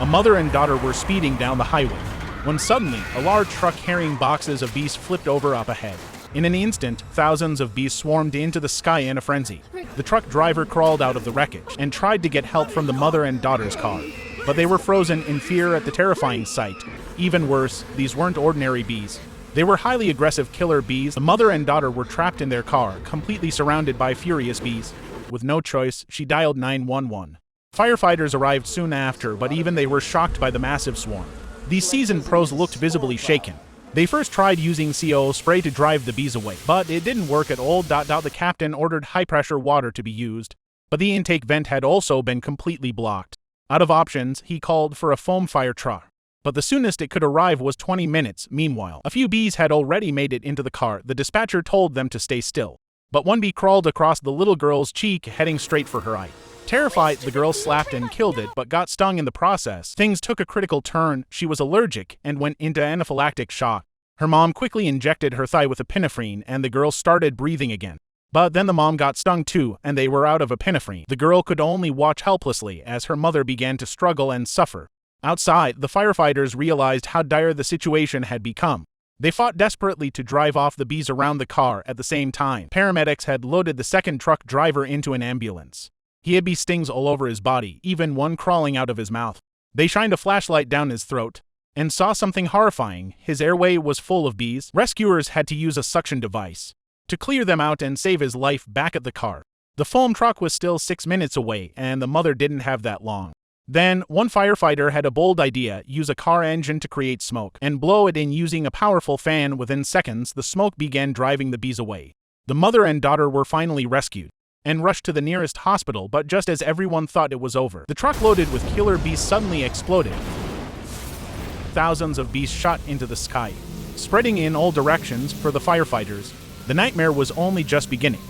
A mother and daughter were speeding down the highway when suddenly a large truck carrying boxes of bees flipped over up ahead. In an instant, thousands of bees swarmed into the sky in a frenzy. The truck driver crawled out of the wreckage and tried to get help from the mother and daughter's car, but they were frozen in fear at the terrifying sight. Even worse, these weren't ordinary bees. They were highly aggressive killer bees. The mother and daughter were trapped in their car, completely surrounded by furious bees. With no choice, she dialed 911. Firefighters arrived soon after, but even they were shocked by the massive swarm. These seasoned pros looked visibly shaken. They first tried using CO spray to drive the bees away, but it didn't work at all. The captain ordered high-pressure water to be used, but the intake vent had also been completely blocked. Out of options, he called for a foam fire truck, but the soonest it could arrive was 20 minutes. Meanwhile, a few bees had already made it into the car. The dispatcher told them to stay still, but one bee crawled across the little girl's cheek, heading straight for her eye. Terrified, the girl slapped and killed it, but got stung in the process. Things took a critical turn. She was allergic and went into anaphylactic shock. Her mom quickly injected her thigh with epinephrine, and the girl started breathing again. But then the mom got stung too, and they were out of epinephrine. The girl could only watch helplessly as her mother began to struggle and suffer. Outside, the firefighters realized how dire the situation had become. They fought desperately to drive off the bees around the car. At the same time, paramedics had loaded the second truck driver into an ambulance. He had bee stings all over his body, even one crawling out of his mouth. They shined a flashlight down his throat and saw something horrifying. His airway was full of bees. Rescuers had to use a suction device to clear them out and save his life. Back at the car, the foam truck was still 6 minutes away, and the mother didn't have that long. Then, one firefighter had a bold idea: use a car engine to create smoke and blow it in using a powerful fan. Within seconds, the smoke began driving the bees away. The mother and daughter were finally rescued and rushed to the nearest hospital, but just as everyone thought it was over, the truck loaded with killer bees suddenly exploded. Thousands of bees shot into the sky, spreading in all directions. For the firefighters, the nightmare was only just beginning.